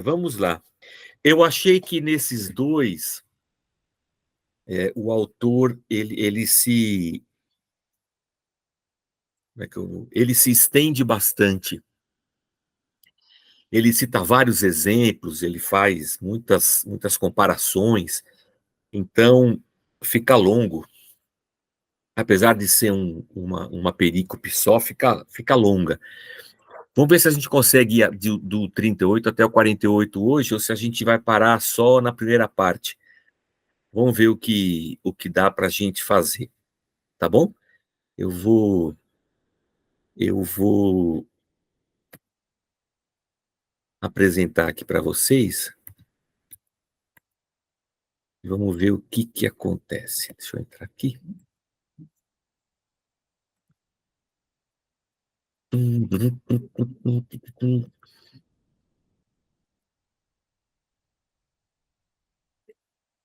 Vamos lá. Eu achei que nesses dois, o autor, como é que ele se estende bastante. Ele cita vários exemplos, ele faz muitas comparações, então fica longo. Apesar de ser uma perícope só, fica longa. Vamos ver se a gente consegue ir do 38 até o 48 hoje, ou se a gente vai parar só na primeira parte. Vamos ver o que dá para a gente fazer, tá bom? Eu vou, eu vou apresentar aqui para vocês. Vamos ver o que acontece. Deixa eu entrar aqui.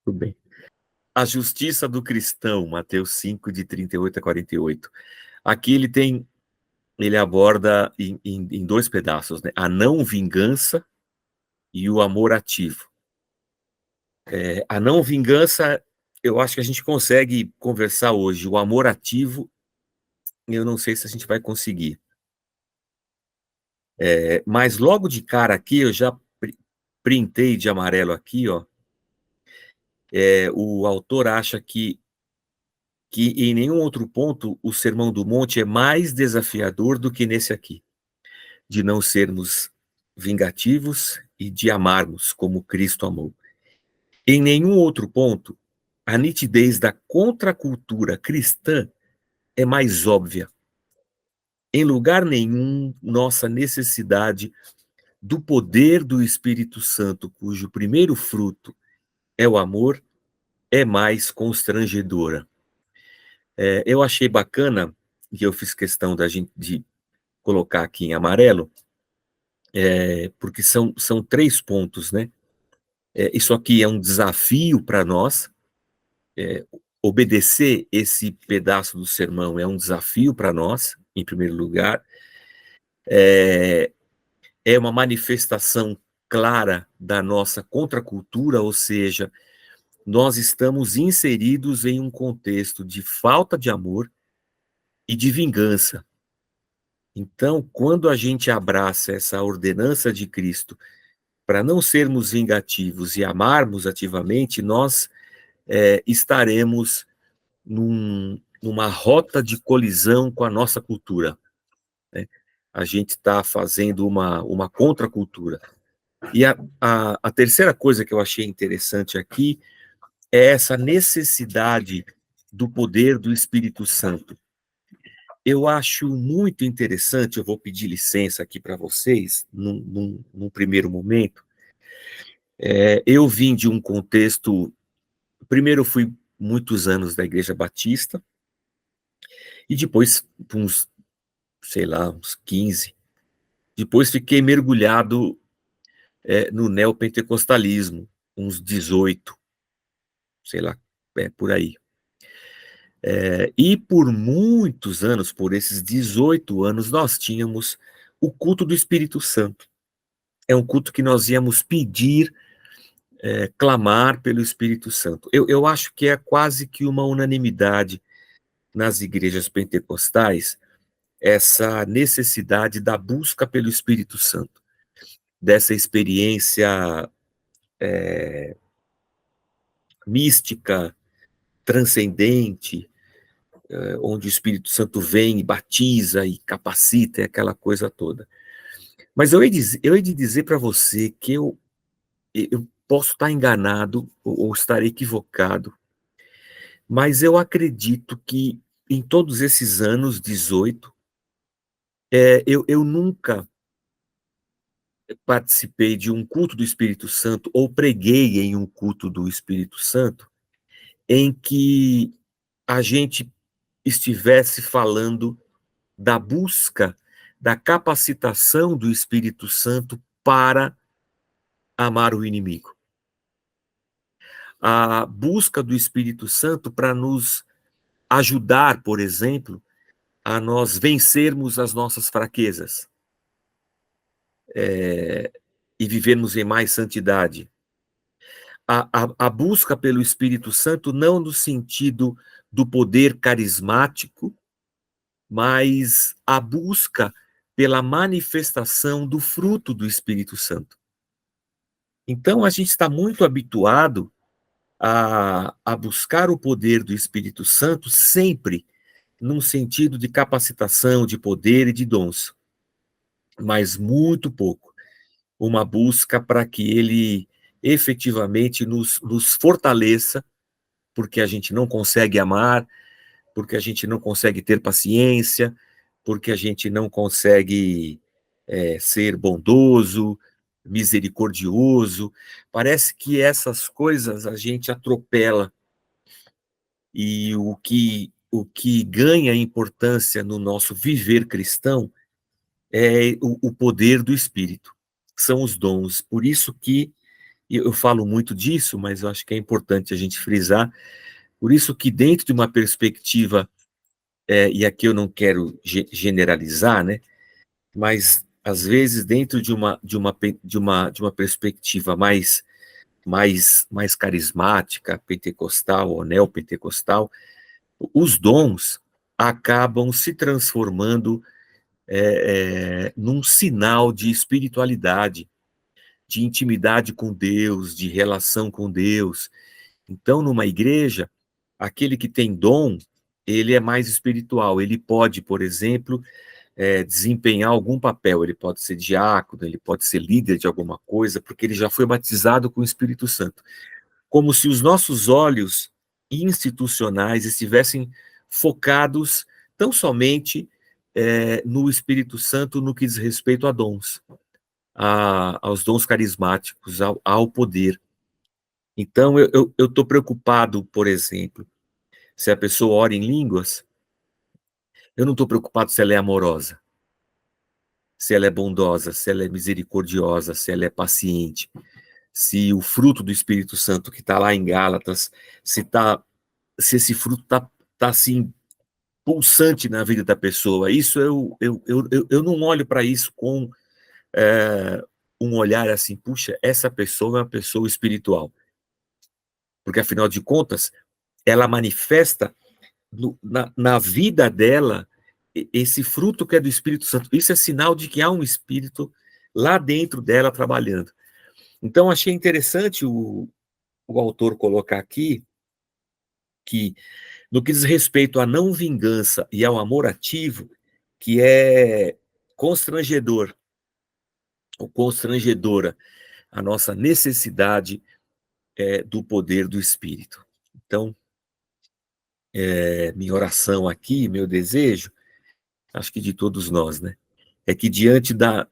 Tudo bem. A justiça do cristão, Mateus 5, de 38 a 48. Aqui ele aborda em dois pedaços, né? A não vingança e o amor ativo. A não vingança, eu acho que a gente consegue conversar hoje. O amor ativo, eu não sei se a gente vai conseguir. Mas logo de cara aqui, eu já printei de amarelo aqui, ó. O autor acha que em nenhum outro ponto o Sermão do Monte é mais desafiador do que nesse aqui, de não sermos vingativos e de amarmos como Cristo amou. Em nenhum outro ponto, a nitidez da contracultura cristã é mais óbvia. Em lugar nenhum, nossa necessidade do poder do Espírito Santo, cujo primeiro fruto é o amor, é mais constrangedora. Eu achei bacana, e eu fiz questão de colocar aqui em amarelo, porque são 3 pontos, né? Isso aqui é um desafio para nós. Obedecer esse pedaço do sermão é um desafio para nós, em primeiro lugar. É uma manifestação clara da nossa contracultura, ou seja, nós estamos inseridos em um contexto de falta de amor e de vingança. Então, quando a gente abraça essa ordenança de Cristo para não sermos vingativos e amarmos ativamente, nós estaremos numa rota de colisão com a nossa cultura, né? A gente está fazendo uma contracultura. E a terceira coisa que eu achei interessante aqui é essa necessidade do poder do Espírito Santo. Eu acho muito interessante, eu vou pedir licença aqui para vocês, num primeiro momento. Eu vim de um contexto. Primeiro, eu fui muitos anos da Igreja Batista, e depois, uns, sei lá, uns 15. Depois fiquei mergulhado no neopentecostalismo, uns 18, sei lá, por aí. E por muitos anos, por esses 18 anos, nós tínhamos o culto do Espírito Santo. É um culto que nós íamos pedir, clamar pelo Espírito Santo. Eu acho que é quase que uma unanimidade nas igrejas pentecostais essa necessidade da busca pelo Espírito Santo, dessa experiência mística, transcendente, onde o Espírito Santo vem e batiza e capacita, aquela coisa toda. Mas eu hei de dizer para você que eu posso estar enganado ou estar equivocado, mas eu acredito que em todos esses anos, 18, eu nunca participei de um culto do Espírito Santo ou preguei em um culto do Espírito Santo em que a gente estivesse falando da busca, da capacitação do Espírito Santo para amar o inimigo. A busca do Espírito Santo para nos ajudar, por exemplo, a nós vencermos as nossas fraquezas. E vivermos em mais santidade. A busca pelo Espírito Santo não no sentido do poder carismático, mas a busca pela manifestação do fruto do Espírito Santo. Então, a gente está muito habituado a buscar o poder do Espírito Santo sempre num sentido de capacitação, de poder e de dons, mas muito pouco uma busca para que ele efetivamente nos fortaleça, porque a gente não consegue amar, porque a gente não consegue ter paciência, porque a gente não consegue ser bondoso, misericordioso. Parece que essas coisas a gente atropela, e o que ganha importância no nosso viver cristão é o poder do Espírito, são os dons. Por isso que eu falo muito disso, mas eu acho que é importante a gente frisar, por isso que dentro de uma perspectiva, e aqui eu não quero generalizar, né, mas às vezes dentro de uma perspectiva mais carismática, pentecostal ou neopentecostal, os dons acabam se transformando num sinal de espiritualidade, de intimidade com Deus, de relação com Deus. Então, numa igreja, aquele que tem dom, ele é mais espiritual. Ele pode, por exemplo, desempenhar algum papel. Ele pode ser diácono, ele pode ser líder de alguma coisa, porque ele já foi batizado com o Espírito Santo. Como se os nossos olhos institucionais estivessem focados tão somente no Espírito Santo no que diz respeito a dons, aos dons carismáticos, ao poder. Então, eu estou preocupado, por exemplo, se a pessoa ora em línguas, eu não estou preocupado se ela é amorosa, se ela é bondosa, se ela é misericordiosa, se ela é paciente, se o fruto do Espírito Santo que está lá em Gálatas, se esse fruto tá assim, pulsante na vida da pessoa. Isso eu não olho para isso com um olhar assim, puxa, essa pessoa é uma pessoa espiritual. Porque, afinal de contas, ela manifesta na vida dela esse fruto que é do Espírito Santo. Isso é sinal de que há um Espírito lá dentro dela trabalhando. Então, achei interessante o autor colocar aqui que, no que diz respeito à não vingança e ao amor ativo, que é constrangedor, ou constrangedora, a nossa necessidade do poder do Espírito. Então, minha oração aqui, meu desejo, acho que de todos nós, né, é que diante da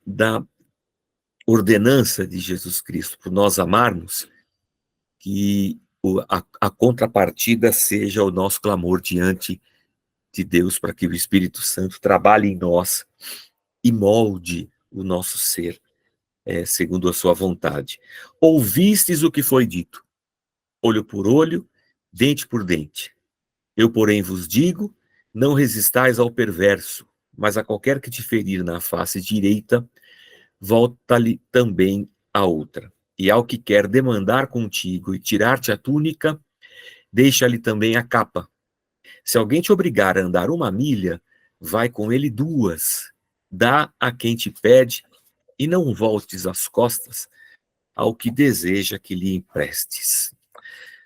ordenança de Jesus Cristo, por nós amarmos, que a contrapartida seja o nosso clamor diante de Deus, para que o Espírito Santo trabalhe em nós e molde o nosso ser, segundo a sua vontade. Ouvistes o que foi dito, olho por olho, dente por dente. Eu, porém, vos digo, não resistais ao perverso, mas a qualquer que te ferir na face direita, volta-lhe também a outra. E ao que quer demandar contigo e tirar-te a túnica, deixa-lhe também a capa. Se alguém te obrigar a andar 1 milha, vai com ele 2. Dá a quem te pede, e não voltes as costas ao que deseja que lhe emprestes.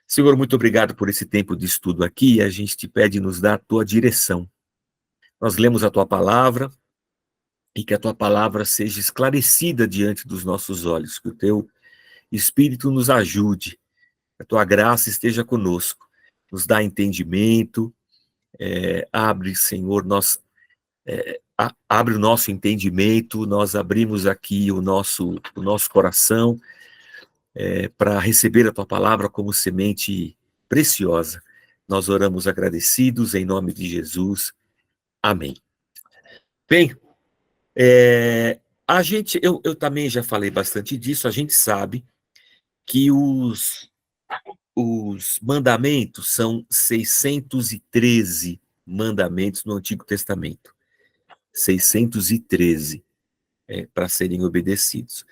Senhor, muito obrigado por esse tempo de estudo aqui, e a gente te pede nos dar a tua direção. Nós lemos a tua palavra, e que a tua palavra seja esclarecida diante dos nossos olhos, que o teu Espírito nos ajude, que a tua graça esteja conosco, nos dá entendimento, abre, Senhor, abre o nosso entendimento, nós abrimos aqui o nosso coração para receber a tua palavra como semente preciosa. Nós oramos agradecidos em nome de Jesus. Amém. Bem, eu também já falei bastante disso, a gente sabe que os mandamentos são 613 mandamentos no Antigo Testamento. 613 para serem obedecidos.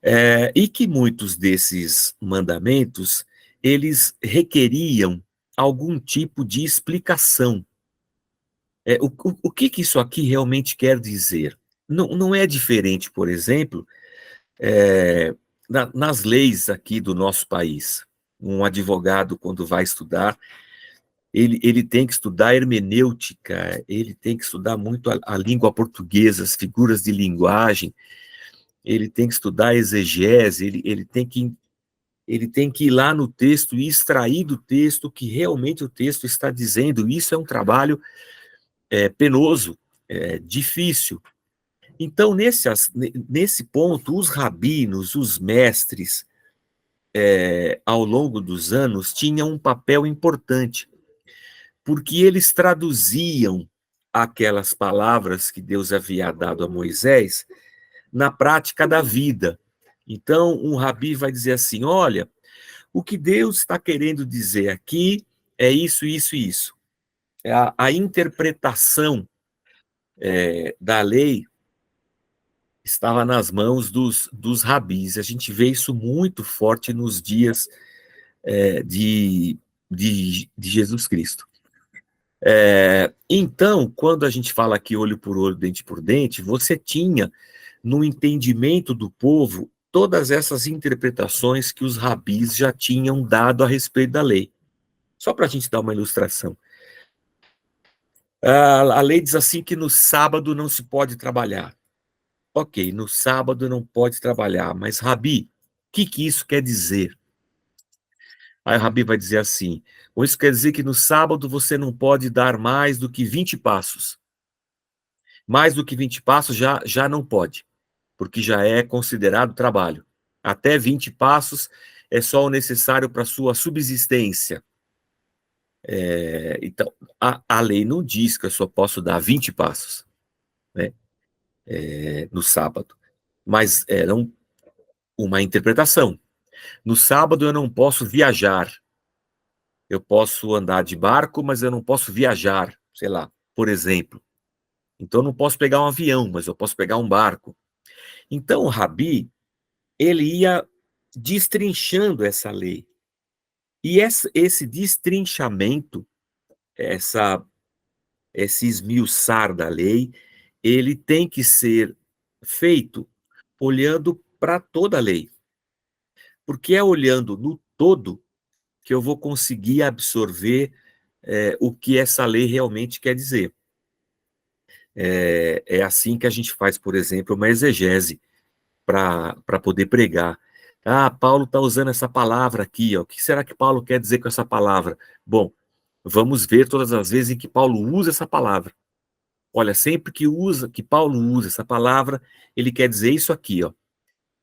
E que muitos desses mandamentos, eles requeriam algum tipo de explicação. O que que isso aqui realmente quer dizer? Não é diferente, por exemplo, nas leis aqui do nosso país. Um advogado, quando vai estudar, ele tem que estudar hermenêutica, ele tem que estudar muito a língua portuguesa, as figuras de linguagem, ele tem que estudar exegese, ele tem que ir lá no texto e extrair do texto o que realmente o texto está dizendo. Isso é um trabalho penoso, difícil. Então, nesse ponto, os rabinos, os mestres, ao longo dos anos, tinham um papel importante, porque eles traduziam aquelas palavras que Deus havia dado a Moisés na prática da vida. Então, um rabi vai dizer assim: olha, o que Deus está querendo dizer aqui é isso, isso e isso. A interpretação da lei estava nas mãos dos rabis. A gente vê isso muito forte nos dias de Jesus Cristo. Então, quando a gente fala aqui olho por olho, dente por dente, você tinha, no entendimento do povo, todas essas interpretações que os rabis já tinham dado a respeito da lei. Só para a gente dar uma ilustração. A lei diz assim que no sábado não se pode trabalhar. Ok, no sábado não pode trabalhar, mas Rabi, o que isso quer dizer? Aí o Rabi vai dizer assim: isso quer dizer que no sábado você não pode dar mais do que 20 passos. Mais do que 20 passos já não pode, porque já é considerado trabalho. Até 20 passos é só o necessário para a sua subsistência. Então, a lei não diz que eu só posso dar 20 passos, né, no sábado, mas era uma interpretação. No sábado eu não posso viajar. Eu posso andar de barco, mas eu não posso viajar, sei lá, por exemplo. Então eu não posso pegar um avião, mas eu posso pegar um barco. Então o Rabi, ele ia destrinchando essa lei. E esse destrinchamento, esse esmiuçar da lei, ele tem que ser feito olhando para toda a lei. Porque é olhando no todo que eu vou conseguir absorver o que essa lei realmente quer dizer. É assim que a gente faz, por exemplo, uma exegese para poder pregar. Paulo está usando essa palavra aqui, ó. O que será que Paulo quer dizer com essa palavra? Bom, vamos ver todas as vezes em que Paulo usa essa palavra. Olha, sempre que Paulo usa essa palavra, ele quer dizer isso aqui, ó.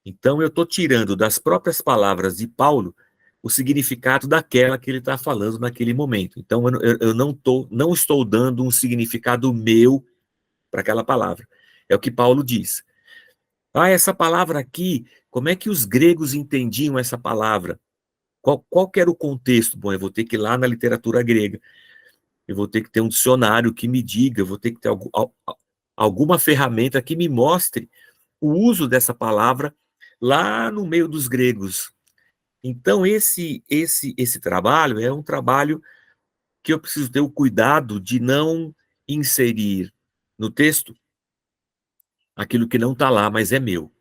Então eu estou tirando das próprias palavras de Paulo o significado daquela que ele está falando naquele momento. Então eu não estou dando um significado meu para aquela palavra. É o que Paulo diz. Essa palavra aqui, como é que os gregos entendiam essa palavra? Qual que era o contexto? Bom, eu vou ter que ir lá na literatura grega. Eu vou ter que ter um dicionário que me diga, eu vou ter que ter alguma ferramenta que me mostre o uso dessa palavra lá no meio dos gregos. Então, esse trabalho é um trabalho que eu preciso ter o cuidado de não inserir no texto aquilo que não está lá, mas é meu.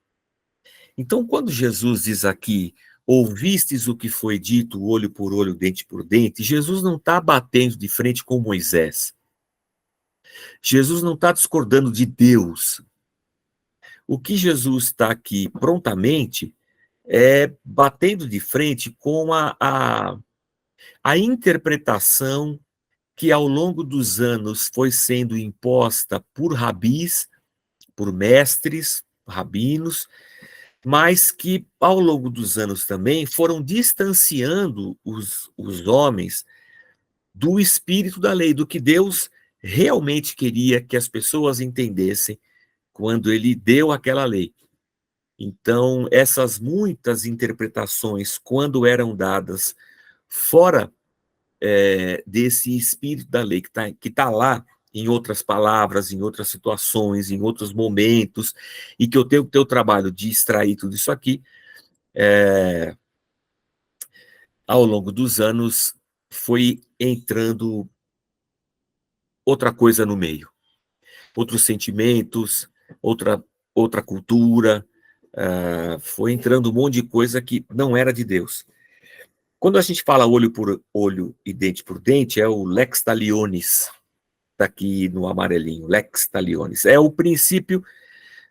Então, quando Jesus diz aqui, ouvistes o que foi dito, olho por olho, dente por dente, Jesus não está batendo de frente com Moisés. Jesus não está discordando de Deus. O que Jesus está aqui prontamente é batendo de frente com a interpretação que ao longo dos anos foi sendo imposta por rabis, por mestres, rabinos, mas que ao longo dos anos também foram distanciando os homens do espírito da lei, do que Deus realmente queria que as pessoas entendessem quando ele deu aquela lei. Então, essas muitas interpretações, quando eram dadas fora desse espírito da lei que tá lá, em outras palavras, em outras situações, em outros momentos, e que eu tenho que ter o trabalho de extrair tudo isso aqui, ao longo dos anos foi entrando outra coisa no meio, outros sentimentos, outra, outra cultura, foi entrando um monte de coisa que não era de Deus. Quando a gente fala olho por olho e dente por dente, é o lex talionis, está aqui no amarelinho, lex talionis. É o princípio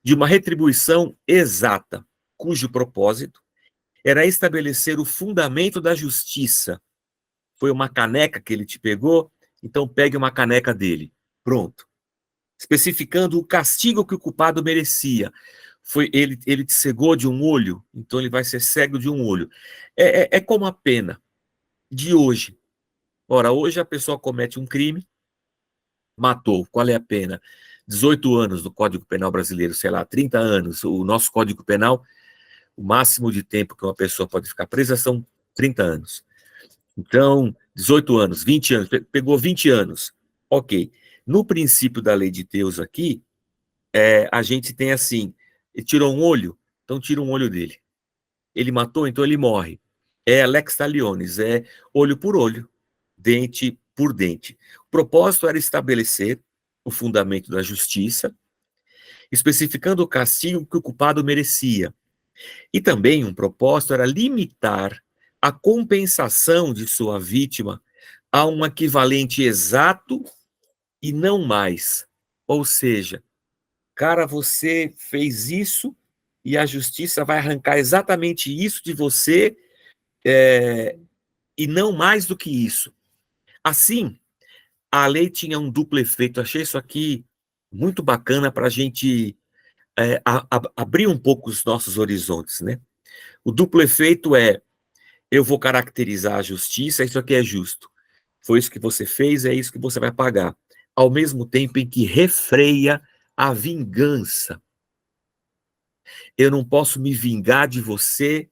de uma retribuição exata, cujo propósito era estabelecer o fundamento da justiça. Foi uma caneca que ele te pegou, então pegue uma caneca dele. Pronto. Especificando o castigo que o culpado merecia. Ele te cegou de um olho, então ele vai ser cego de um olho. É como a pena de hoje. Ora, hoje a pessoa comete um crime, matou. Qual é a pena? 18 anos do Código Penal brasileiro, sei lá, 30 anos. O nosso Código Penal, o máximo de tempo que uma pessoa pode ficar presa são 30 anos. Então, 18 anos, 20 anos, pegou 20 anos. Ok. No princípio da lei de Deus aqui, a gente tem assim, ele tirou um olho, então tira um olho dele. Ele matou, então ele morre. É lex talionis, é olho por olho, dente por dente. O propósito era estabelecer o fundamento da justiça, especificando o castigo que o culpado merecia. E também um propósito era limitar a compensação de sua vítima a um equivalente exato e não mais. Ou seja, cara, você fez isso e a justiça vai arrancar exatamente isso de você, e não mais do que isso. Assim, a lei tinha um duplo efeito. Achei isso aqui muito bacana para a gente abrir um pouco os nossos horizontes, né? O duplo efeito é: eu vou caracterizar a justiça, isso aqui é justo. Foi isso que você fez, é isso que você vai pagar. Ao mesmo tempo em que refreia a vingança. Eu não posso me vingar de você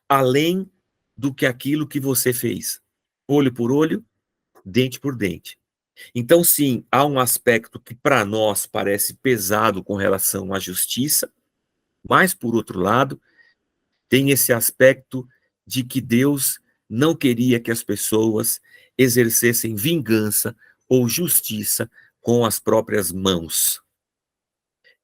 além do que aquilo que você fez. Olho por olho, dente por dente. Então, sim, há um aspecto que para nós parece pesado com relação à justiça, mas, por outro lado, tem esse aspecto de que Deus não queria que as pessoas exercessem vingança ou justiça com as próprias mãos.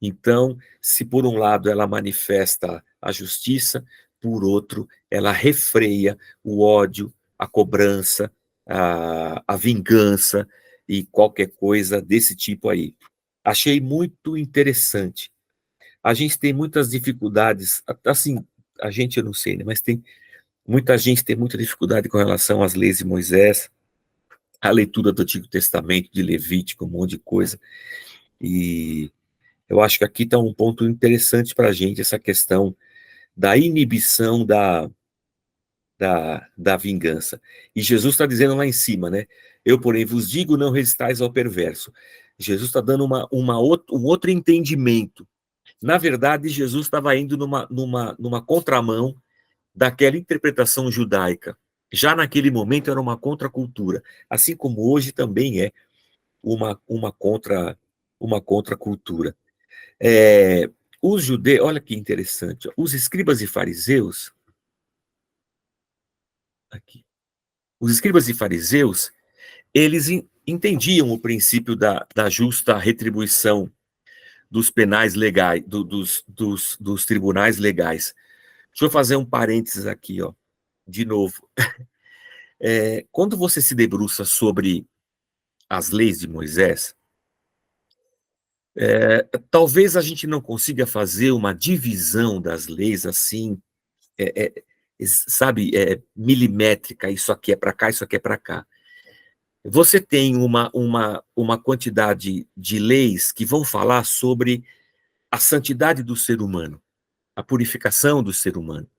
Então, se por um lado ela manifesta a justiça, por outro, ela refreia o ódio, a cobrança, a vingança e qualquer coisa desse tipo aí. Achei muito interessante. A gente tem muitas dificuldades, assim, a gente eu não sei, né, mas tem muita gente tem muita dificuldade com relação às leis de Moisés, a leitura do Antigo Testamento, de Levítico, um monte de coisa, e eu acho que aqui está um ponto interessante para a gente, essa questão da inibição da vingança. E Jesus está dizendo lá em cima, né? Eu, porém, vos digo, não resistais ao perverso. Jesus está dando um outro entendimento. Na verdade, Jesus estava indo numa contramão daquela interpretação judaica. Já naquele momento era uma contracultura, assim como hoje também é uma contracultura. Os judeus, olha que interessante, os escribas e fariseus, aqui, os escribas e fariseus, eles entendiam o princípio da justa retribuição dos penais legais, dos tribunais legais. Deixa eu fazer um parênteses aqui, ó, de novo. Quando você se debruça sobre as leis de Moisés, talvez a gente não consiga fazer uma divisão das leis assim, sabe, milimétrica, isso aqui é para cá, isso aqui é para cá. Você tem uma quantidade de leis que vão falar sobre a santidade do ser humano, a purificação do ser humano.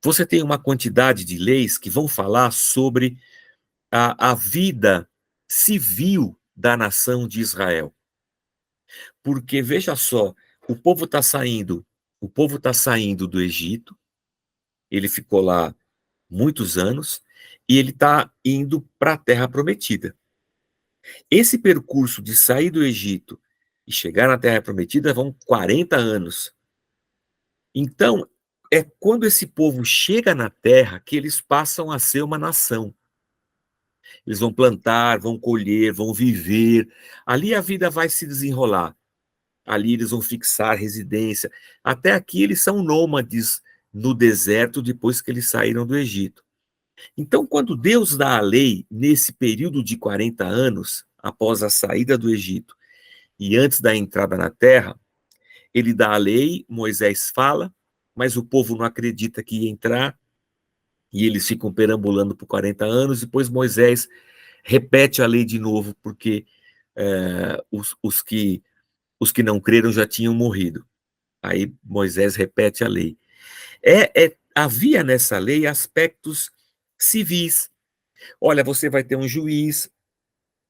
Você tem uma quantidade de leis que vão falar sobre a vida civil da nação de Israel. Porque, veja só, o povo está saindo do Egito, ele ficou lá muitos anos, e ele está indo para a Terra Prometida. Esse percurso de sair do Egito e chegar na Terra Prometida vão 40 anos. Então, é quando esse povo chega na Terra que eles passam a ser uma nação. Eles vão plantar, vão colher, vão viver. Ali a vida vai se desenrolar. Ali eles vão fixar residência. Até aqui eles são nômades no deserto depois que eles saíram do Egito. Então, quando Deus dá a lei nesse período de 40 anos, após a saída do Egito e antes da entrada na terra, ele dá a lei, Moisés fala, mas o povo não acredita que ia entrar, e eles ficam perambulando por 40 anos, depois Moisés repete a lei de novo, porque os que não creram já tinham morrido. Aí Moisés repete a lei. Havia nessa lei aspectos civis. Olha, você vai ter um juiz,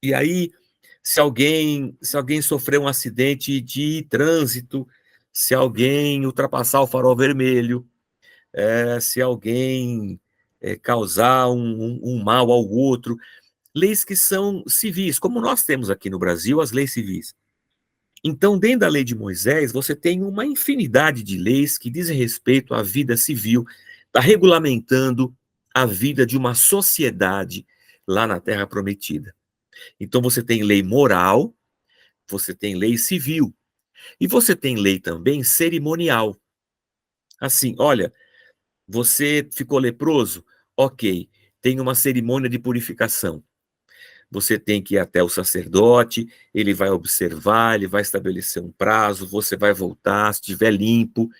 e aí, se alguém sofrer um acidente de trânsito, se alguém ultrapassar o farol vermelho, se alguém causar um mal ao outro, leis que são civis, como nós temos aqui no Brasil, as leis civis. Então, dentro da lei de Moisés, você tem uma infinidade de leis que dizem respeito à vida civil, está regulamentando a vida de uma sociedade lá na Terra Prometida. Então, você tem lei moral, você tem lei civil, e você tem lei também cerimonial. Assim, olha, você ficou leproso? Ok, tem uma cerimônia de purificação. Você tem que ir até o sacerdote, ele vai observar, ele vai estabelecer um prazo, você vai voltar, se estiver limpo,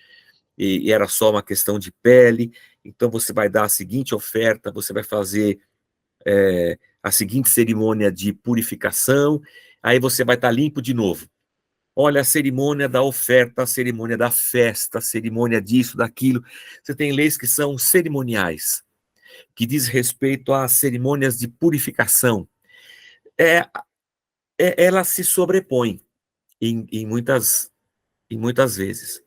e era só uma questão de pele, então você vai dar a seguinte oferta, você vai fazer a seguinte cerimônia de purificação, aí você vai estar limpo de novo. Olha, a cerimônia da oferta, a cerimônia da festa, a cerimônia disso, daquilo. Você tem leis que são cerimoniais, que diz respeito às cerimônias de purificação. Ela se sobrepõe em muitas vezes.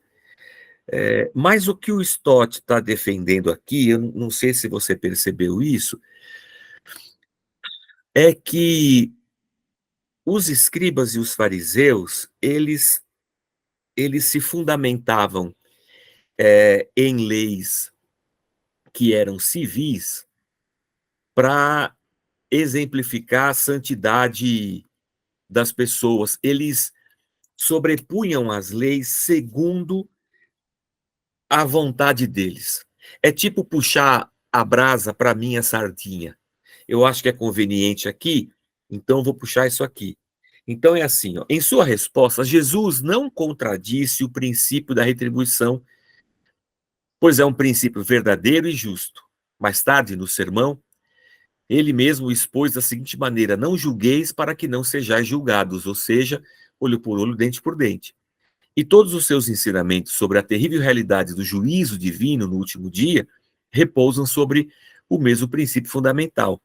Mas o que o Stott está defendendo aqui, eu não sei se você percebeu isso, é que os escribas e os fariseus, eles se fundamentavam em leis que eram civis para exemplificar a santidade das pessoas. Eles sobrepunham as leis segundo a vontade deles. É tipo puxar a brasa para minha sardinha. Eu acho que é conveniente aqui, então vou puxar isso aqui. Então é assim, ó, em sua resposta, Jesus não contradisse o princípio da retribuição, pois é um princípio verdadeiro e justo. Mais tarde, no sermão, ele mesmo expôs da seguinte maneira: não julgueis para que não sejais julgados, ou seja, olho por olho, dente por dente. E todos os seus ensinamentos sobre a terrível realidade do juízo divino no último dia repousam sobre o mesmo princípio fundamental.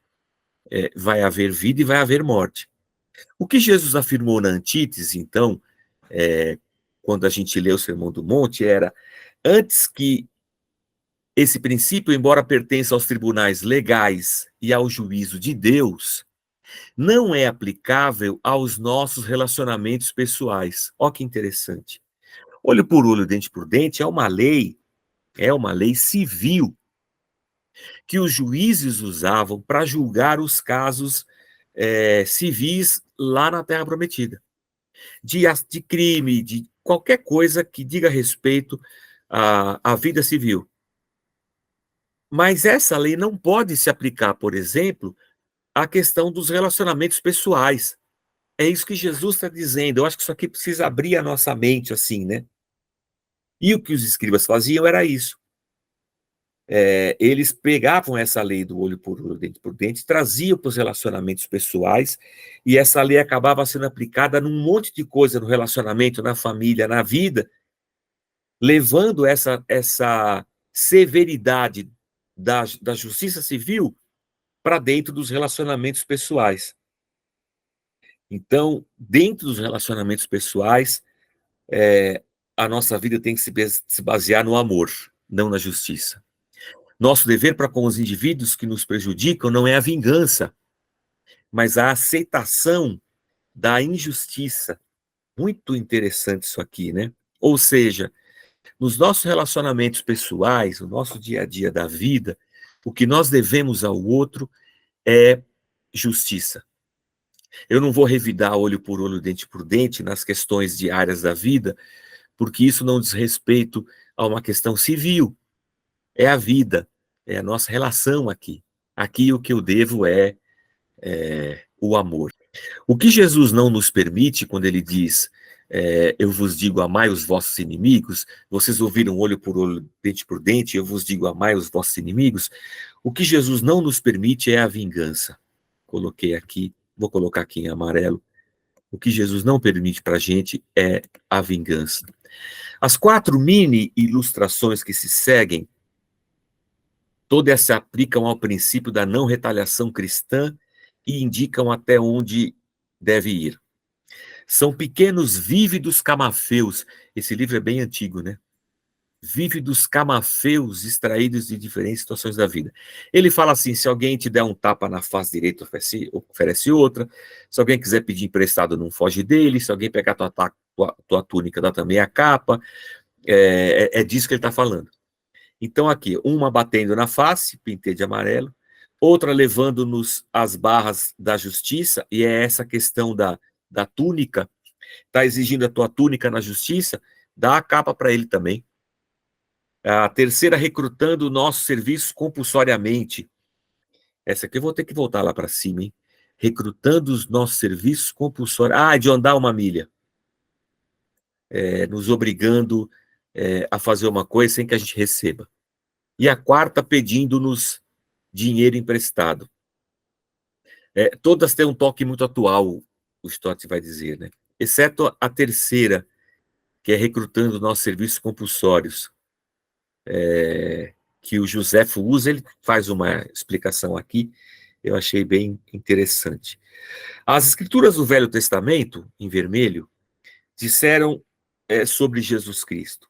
Vai haver vida e vai haver morte. O que Jesus afirmou na antítese, então, quando a gente lê o Sermão do Monte, era antes que esse princípio, embora pertença aos tribunais legais e ao juízo de Deus, não é aplicável aos nossos relacionamentos pessoais. Olha que interessante. Olho por olho, dente por dente é uma lei civil que os juízes usavam para julgar os casos civis lá na Terra Prometida, de crime, de qualquer coisa que diga respeito à vida civil. Mas essa lei não pode se aplicar, por exemplo, à questão dos relacionamentos pessoais. É isso que Jesus está dizendo. Eu acho que isso aqui precisa abrir a nossa mente, assim, né? E o que os escribas faziam era isso. Eles pegavam essa lei do olho por olho, dente por dente, traziam para os relacionamentos pessoais, e essa lei acabava sendo aplicada num monte de coisa no relacionamento, na família, na vida, levando essa severidade da justiça civil para dentro dos relacionamentos pessoais. Então, dentro dos relacionamentos pessoais, a nossa vida tem que se basear no amor, não na justiça. Nosso dever para com os indivíduos que nos prejudicam não é a vingança, mas a aceitação da injustiça. Muito interessante isso aqui, né? Ou seja, nos nossos relacionamentos pessoais, no nosso dia a dia da vida, o que nós devemos ao outro é justiça. Eu não vou revidar olho por olho, dente por dente nas questões diárias da vida, porque isso não diz respeito a uma questão civil. É a vida, é a nossa relação aqui. Aqui o que eu devo é o amor. O que Jesus não nos permite, quando ele diz, eu vos digo, amai os vossos inimigos, vocês ouviram olho por olho, dente por dente, eu vos digo, amai os vossos inimigos, o que Jesus não nos permite é a vingança. Coloquei aqui, vou colocar aqui em amarelo. O que Jesus não permite para a gente é a vingança. As 4 mini ilustrações que se seguem, todas se aplicam ao princípio da não retaliação cristã e indicam até onde deve ir. São pequenos vívidos camafeus. Esse livro é bem antigo, né? Vívidos camafeus extraídos de diferentes situações da vida. Ele fala assim, se alguém te der um tapa na face direita, oferece outra. Se alguém quiser pedir emprestado, não foge dele. Se alguém pegar tua túnica, dá também a capa. É disso que ele está falando. Então aqui, uma batendo na face, pintei de amarelo. Outra levando-nos às barras da justiça, e é essa questão da túnica. Está exigindo a tua túnica na justiça, dá a capa para ele também. A terceira, recrutando o nosso serviço compulsoriamente. Essa aqui eu vou ter que voltar lá para cima, hein? Recrutando os nossos serviços compulsoriamente. De andar uma milha. Nos obrigando a fazer uma coisa sem que a gente receba. E a quarta, pedindo-nos dinheiro emprestado. Todas têm um toque muito atual, o Stott vai dizer, né? Exceto a terceira, que é recrutando nossos serviços compulsórios, que o Josefo usa, ele faz uma explicação aqui, eu achei bem interessante. As escrituras do Velho Testamento, em vermelho, disseram sobre Jesus Cristo.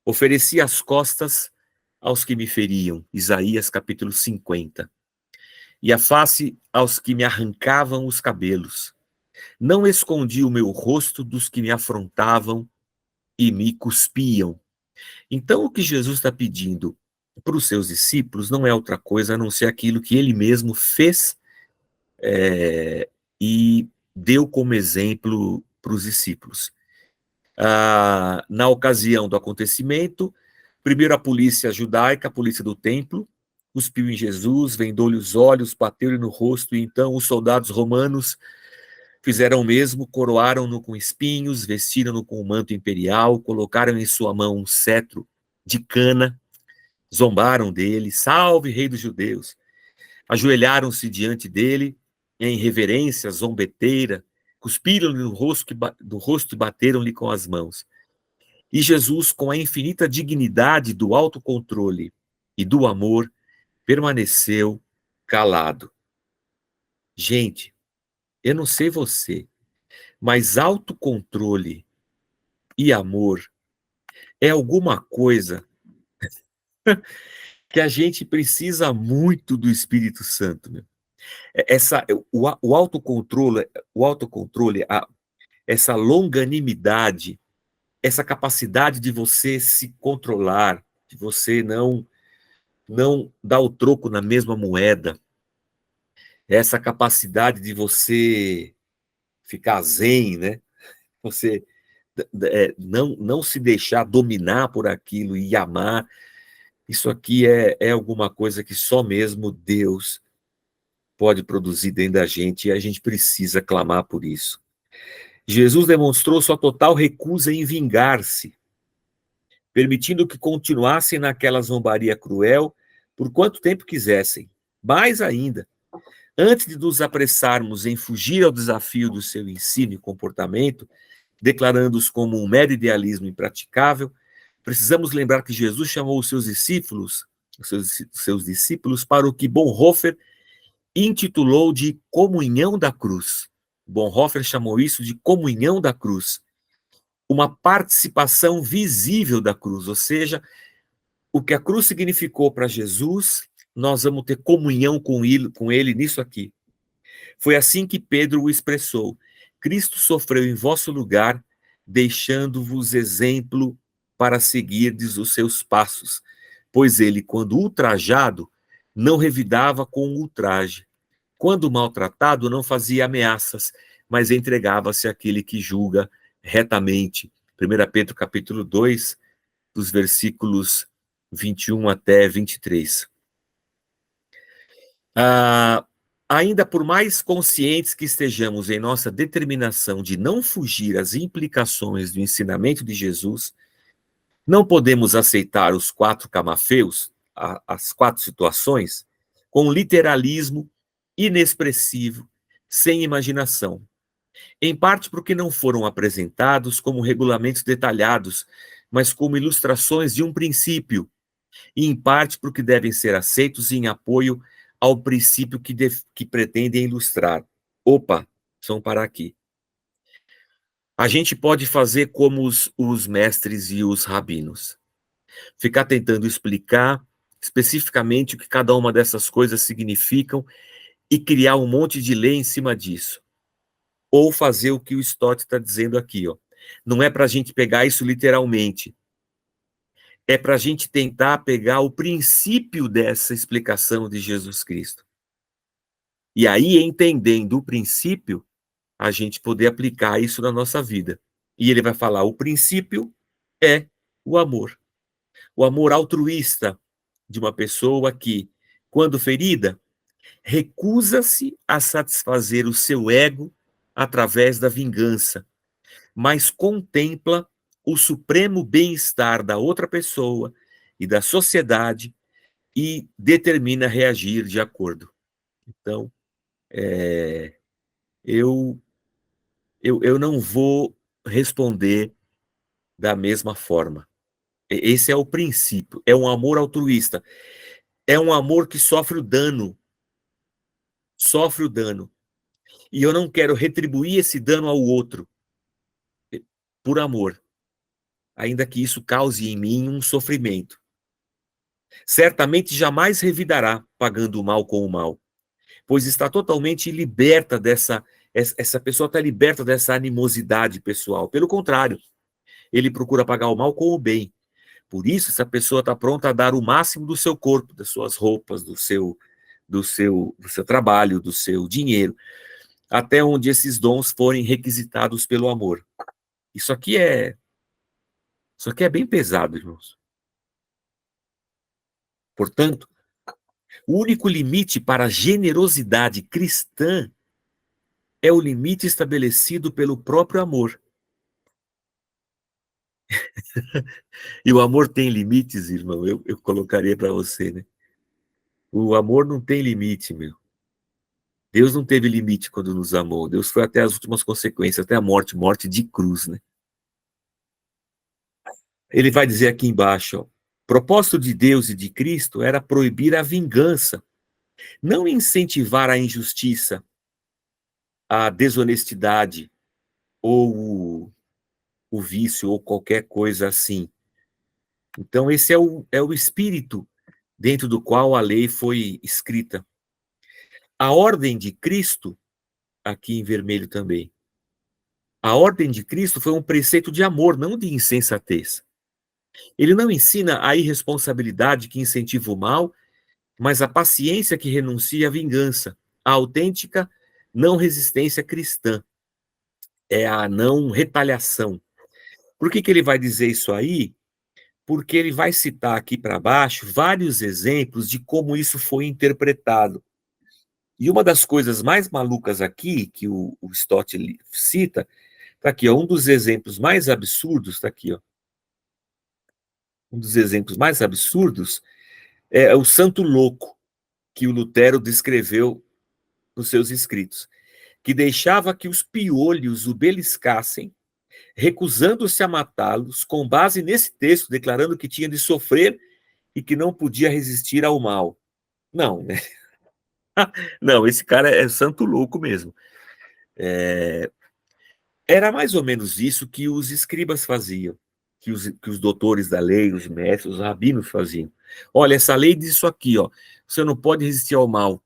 Ofereci as costas aos que me feriam, Isaías capítulo 50, e a face aos que me arrancavam os cabelos. Não escondi o meu rosto dos que me afrontavam e me cuspiam. Então, o que Jesus está pedindo para os seus discípulos não é outra coisa a não ser aquilo que ele mesmo fez e deu como exemplo para os discípulos. Na ocasião do acontecimento, primeiro a polícia judaica, a polícia do templo, cuspiu em Jesus, vendou-lhe os olhos, bateu-lhe no rosto, e então os soldados romanos fizeram o mesmo, coroaram-no com espinhos, vestiram-no com um manto imperial, colocaram em sua mão um cetro de cana, zombaram dele, salve rei dos judeus. Ajoelharam-se diante dele, em reverência zombeteira, cuspiram-lhe no rosto e bateram-lhe com as mãos. E Jesus, com a infinita dignidade do autocontrole e do amor, permaneceu calado. Gente, eu não sei você, mas autocontrole e amor é alguma coisa que a gente precisa muito do Espírito Santo, meu. O autocontrole, essa longanimidade, essa capacidade de você se controlar, de você não dar o troco na mesma moeda, essa capacidade de você ficar zen, né? Você não se deixar dominar por aquilo e amar. Isso aqui é alguma coisa que só mesmo Deus pode produzir dentro da gente, e a gente precisa clamar por isso. Jesus demonstrou sua total recusa em vingar-se, permitindo que continuassem naquela zombaria cruel por quanto tempo quisessem. Mais ainda, antes de nos apressarmos em fugir ao desafio do seu ensino e comportamento, declarando-os como um mero idealismo impraticável, precisamos lembrar que Jesus chamou os seus discípulos para o que Bonhoeffer intitulou de comunhão da cruz. Bonhoeffer chamou isso de comunhão da cruz. Uma participação visível da cruz, ou seja, o que a cruz significou para Jesus, nós vamos ter comunhão com ele nisso aqui. Foi assim que Pedro o expressou: Cristo sofreu em vosso lugar, deixando-vos exemplo para seguirdes os seus passos, pois ele, quando ultrajado, não revidava com ultraje. Quando maltratado, não fazia ameaças, mas entregava-se àquele que julga retamente. 1 Pedro capítulo 2, dos versículos 21 até 23. Ah, ainda por mais conscientes que estejamos em nossa determinação de não fugir às implicações do ensinamento de Jesus, não podemos aceitar os 4 camafeus, as 4 situações, com literalismo inexpressivo, sem imaginação. Em parte porque não foram apresentados como regulamentos detalhados, mas como ilustrações de um princípio, e em parte porque devem ser aceitos em apoio ao princípio que pretendem ilustrar. Opa, vamos parar aqui. A gente pode fazer como os mestres e os rabinos, ficar tentando explicar especificamente o que cada uma dessas coisas significam e criar um monte de lei em cima disso. Ou fazer o que o Stott está dizendo aqui, ó. Não é para a gente pegar isso literalmente, é para a gente tentar pegar o princípio dessa explicação de Jesus Cristo. E aí, entendendo o princípio, a gente poder aplicar isso na nossa vida. E ele vai falar, o princípio é o amor. O amor altruísta de uma pessoa que, quando ferida, recusa-se a satisfazer o seu ego através da vingança, mas contempla o supremo bem-estar da outra pessoa e da sociedade e determina reagir de acordo. Então, eu, eu não vou responder da mesma forma. Esse é o princípio, é um amor altruísta, é um amor que sofre o dano, e eu não quero retribuir esse dano ao outro, por amor, ainda que isso cause em mim um sofrimento. Certamente jamais revidará pagando o mal com o mal, pois está totalmente liberta essa pessoa está liberta dessa animosidade pessoal. Pelo contrário, ele procura pagar o mal com o bem. Por isso, essa pessoa está pronta a dar o máximo do seu corpo, das suas roupas, do seu trabalho, do seu dinheiro, até onde esses dons forem requisitados pelo amor. Isso aqui é, isso aqui é bem pesado, irmãos. Portanto, o único limite para a generosidade cristã é o limite estabelecido pelo próprio amor. E o amor tem limites, irmão, eu colocaria para você, né? O amor não tem limite, meu. Deus não teve limite quando nos amou. Deus foi até as últimas consequências, até a morte, morte de cruz, né? Ele vai dizer aqui embaixo, ó, propósito de Deus e de Cristo era proibir a vingança, não incentivar a injustiça, a desonestidade ou o vício ou qualquer coisa assim. Então esse é o espírito dentro do qual a lei foi escrita. A ordem de Cristo, aqui em vermelho também, a ordem de Cristo foi um preceito de amor, não de insensatez. Ele não ensina a irresponsabilidade que incentiva o mal, mas a paciência que renuncia à vingança, a autêntica não resistência cristã, é a não retaliação. Por que ele vai dizer isso aí? Porque ele vai citar aqui para baixo vários exemplos de como isso foi interpretado. E uma das coisas mais malucas aqui, que o Stott cita, está aqui, ó, um dos exemplos mais absurdos, está aqui, ó, um dos exemplos mais absurdos é o santo louco, que o Lutero descreveu nos seus escritos, que deixava que os piolhos o beliscassem, recusando-se a matá-los, com base nesse texto, declarando que tinha de sofrer e que não podia resistir ao mal. Não, né? Não, esse cara é santo louco mesmo. Era mais ou menos isso que os escribas faziam, que os doutores da lei, os mestres, os rabinos faziam. Olha, essa lei diz isso aqui, ó, você não pode resistir ao mal.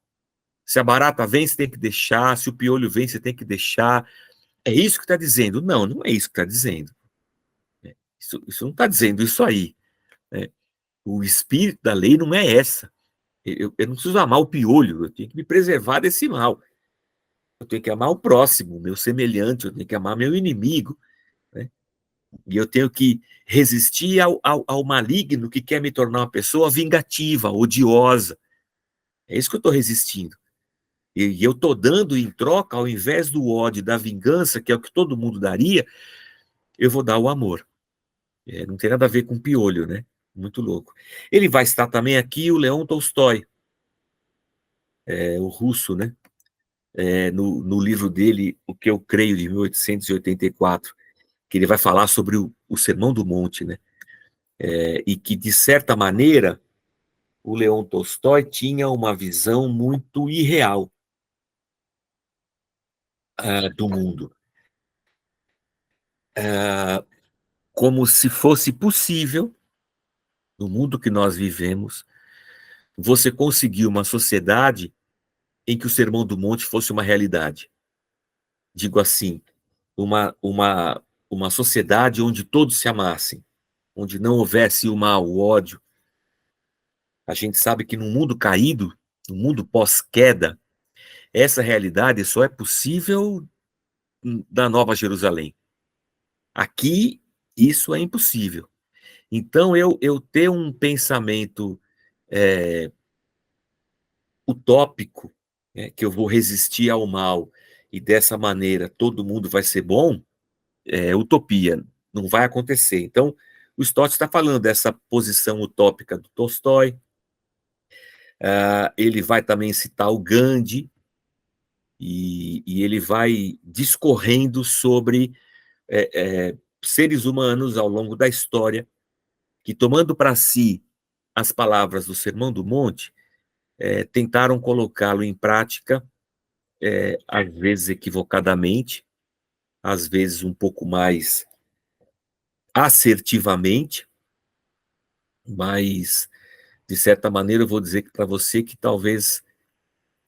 Se a barata vem, você tem que deixar. Se o piolho vem, você tem que deixar. É isso que está dizendo? Não, não é isso que está dizendo. Isso não está dizendo isso aí. Né? O espírito da lei não é essa. Eu não preciso amar o piolho, eu tenho que me preservar desse mal. Eu tenho que amar o próximo, o meu semelhante, eu tenho que amar meu inimigo. Né? E eu tenho que resistir ao maligno que quer me tornar uma pessoa vingativa, odiosa. É isso que eu estou resistindo. E eu estou dando em troca, ao invés do ódio, da vingança, que é o que todo mundo daria, eu vou dar o amor. Não tem nada a ver com piolho, né? Muito louco. Ele vai estar também aqui o Leon Tolstói, o russo, né? No livro dele, O que eu creio, de 1884, que ele vai falar sobre o Sermão do Monte, né? E que, de certa maneira, o Leon Tolstói tinha uma visão muito irreal do mundo. Como se fosse possível, no mundo que nós vivemos, você conseguir uma sociedade em que o Sermão do Monte fosse uma realidade. Digo assim, uma sociedade onde todos se amassem, onde não houvesse o mal, o ódio. A gente sabe que no mundo caído, no mundo pós-queda, essa realidade só é possível na Nova Jerusalém. Aqui, isso é impossível. Então, eu ter um pensamento utópico, né, que eu vou resistir ao mal e dessa maneira todo mundo vai ser bom, é utopia, não vai acontecer. Então, o Stott está falando dessa posição utópica do Tolstói. Ele vai também citar o Gandhi, e ele vai discorrendo sobre seres humanos ao longo da história que, tomando para si as palavras do Sermão do Monte, tentaram colocá-lo em prática, às vezes equivocadamente, às vezes um pouco mais assertivamente, mas, de certa maneira, eu vou dizer para você que talvez,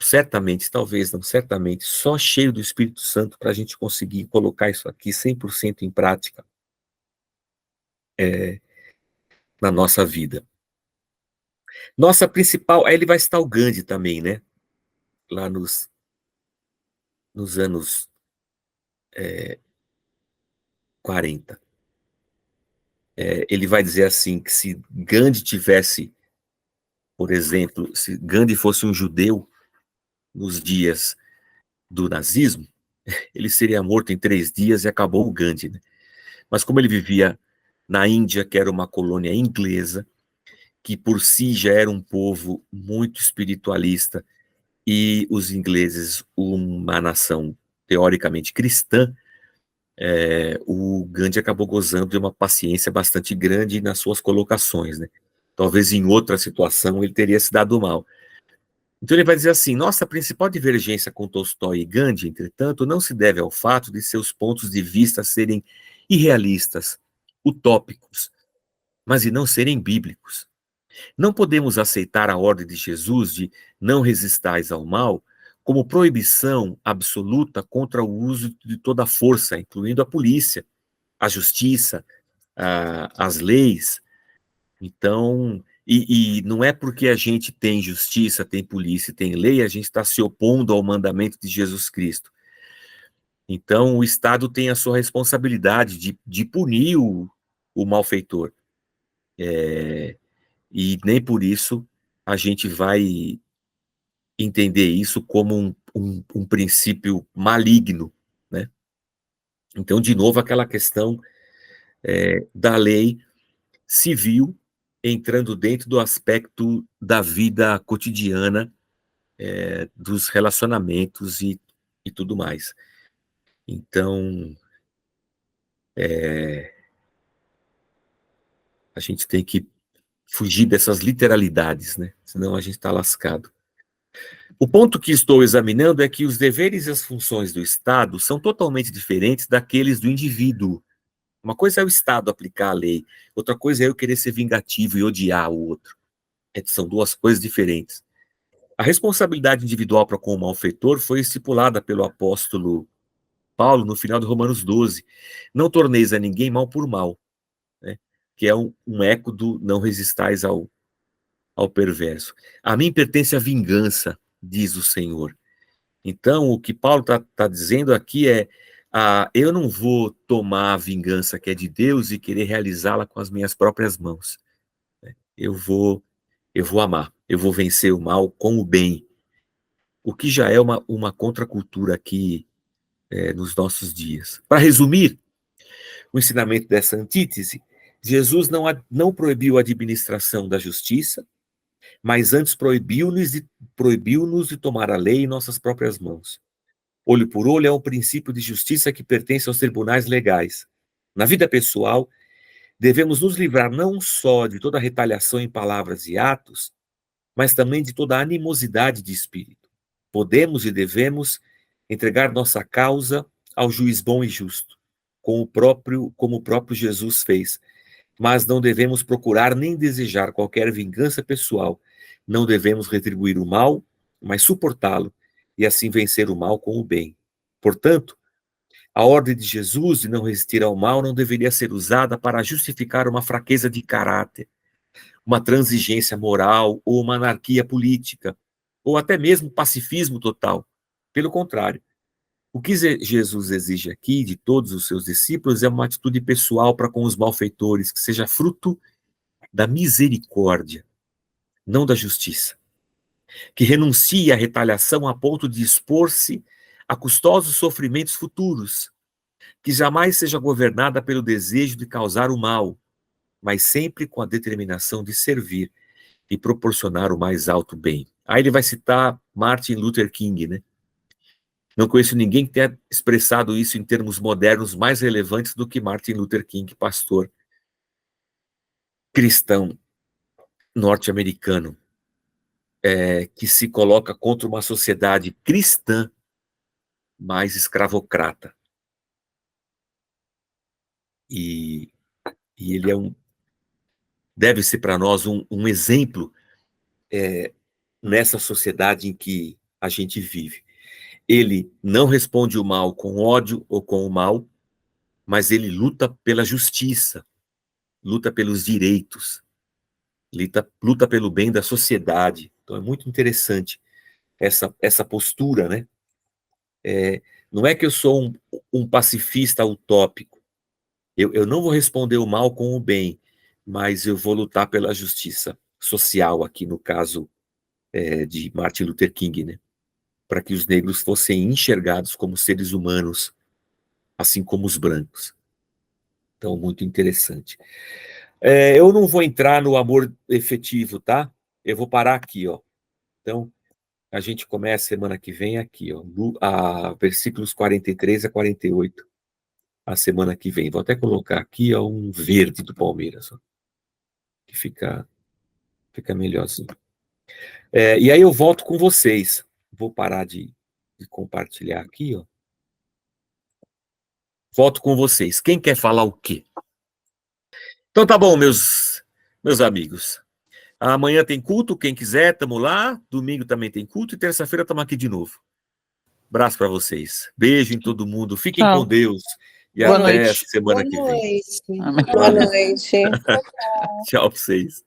certamente, talvez não, certamente, só cheio do Espírito Santo para a gente conseguir colocar isso aqui 100% em prática na nossa vida. Nossa principal, aí ele vai citar o Gandhi também, né? Lá nos anos 40. Ele vai dizer assim, que se Gandhi tivesse, por exemplo, se Gandhi fosse um judeu nos dias do nazismo, ele seria morto em 3 dias e acabou o Gandhi, né? Mas como ele vivia na Índia, que era uma colônia inglesa, que por si já era um povo muito espiritualista, e os ingleses, uma nação teoricamente cristã, o Gandhi acabou gozando de uma paciência bastante grande nas suas colocações, né? Talvez em outra situação ele teria se dado mal. Então ele vai dizer assim: nossa principal divergência com Tolstói e Gandhi, entretanto, não se deve ao fato de seus pontos de vista serem irrealistas, utópicos, mas de não serem bíblicos. Não podemos aceitar a ordem de Jesus de não resistais ao mal como proibição absoluta contra o uso de toda a força, incluindo a polícia, a justiça, as leis. Então, e não é porque a gente tem justiça, tem polícia, tem lei, a gente está se opondo ao mandamento de Jesus Cristo. Então, o Estado tem a sua responsabilidade de punir o malfeitor. E nem por isso a gente vai entender isso como um princípio maligno, né? Então, de novo, aquela questão da lei civil entrando dentro do aspecto da vida cotidiana, dos relacionamentos e tudo mais. Então, a gente tem que fugir dessas literalidades, né? Senão a gente está lascado. O ponto que estou examinando é que os deveres e as funções do Estado são totalmente diferentes daqueles do indivíduo. Uma coisa é o Estado aplicar a lei, outra coisa é eu querer ser vingativo e odiar o outro. São duas coisas diferentes. A responsabilidade individual para com o malfeitor foi estipulada pelo apóstolo Paulo no final de Romanos 12. Não torneis a ninguém mal por mal, né? Que é um eco do não resistais ao perverso. A mim pertence a vingança, diz o Senhor. Então, o que Paulo está dizendo aqui é: eu não vou tomar a vingança que é de Deus e querer realizá-la com as minhas próprias mãos. Eu vou amar, eu vou vencer o mal com o bem, o que já é uma contracultura aqui nos nossos dias. Para resumir, o ensinamento dessa antítese, Jesus não proibiu a administração da justiça, mas antes proibiu-nos de tomar a lei em nossas próprias mãos. Olho por olho é um princípio de justiça que pertence aos tribunais legais. Na vida pessoal, devemos nos livrar não só de toda retaliação em palavras e atos, mas também de toda animosidade de espírito. Podemos e devemos entregar nossa causa ao juiz bom e justo, como o próprio Jesus fez, mas não devemos procurar nem desejar qualquer vingança pessoal. Não devemos retribuir o mal, mas suportá-lo, e assim vencer o mal com o bem. Portanto, a ordem de Jesus de não resistir ao mal não deveria ser usada para justificar uma fraqueza de caráter, uma transigência moral ou uma anarquia política, ou até mesmo pacifismo total. Pelo contrário, o que Jesus exige aqui de todos os seus discípulos é uma atitude pessoal para com os malfeitores, que seja fruto da misericórdia, não da justiça. Que renuncie à retaliação a ponto de expor-se a custosos sofrimentos futuros, que jamais seja governada pelo desejo de causar o mal, mas sempre com a determinação de servir e proporcionar o mais alto bem. Aí ele vai citar Martin Luther King, né? Não conheço ninguém que tenha expressado isso em termos modernos mais relevantes do que Martin Luther King, pastor cristão norte-americano, que se coloca contra uma sociedade cristã mais escravocrata. E ele deve ser para nós um exemplo nessa sociedade em que a gente vive. Ele não responde o mal com ódio ou com o mal, mas ele luta pela justiça, luta pelos direitos, luta pelo bem da sociedade. Então é muito interessante essa postura, né? Não é que eu sou um pacifista utópico. Eu não vou responder o mal com o bem, mas eu vou lutar pela justiça social, aqui no caso de Martin Luther King, né? Para que os negros fossem enxergados como seres humanos, assim como os brancos. Então, muito interessante. Eu não vou entrar no amor efetivo, tá? Eu vou parar aqui, ó. Então, a gente começa semana que vem aqui, ó, versículos 43 a 48. A semana que vem. Vou até colocar aqui, ó, um verde do Palmeiras, ó, que fica melhorzinho. E aí eu volto com vocês. Vou parar de compartilhar aqui, ó. Volto com vocês. Quem quer falar o quê? Então tá bom, meus amigos. Amanhã tem culto, quem quiser, tamo lá. Domingo também tem culto e terça-feira estamos aqui de novo. Abraço para vocês. Beijo em todo mundo. Fiquem com Deus. E Boa até noite. semana que vem. Boa noite. Tchau para vocês.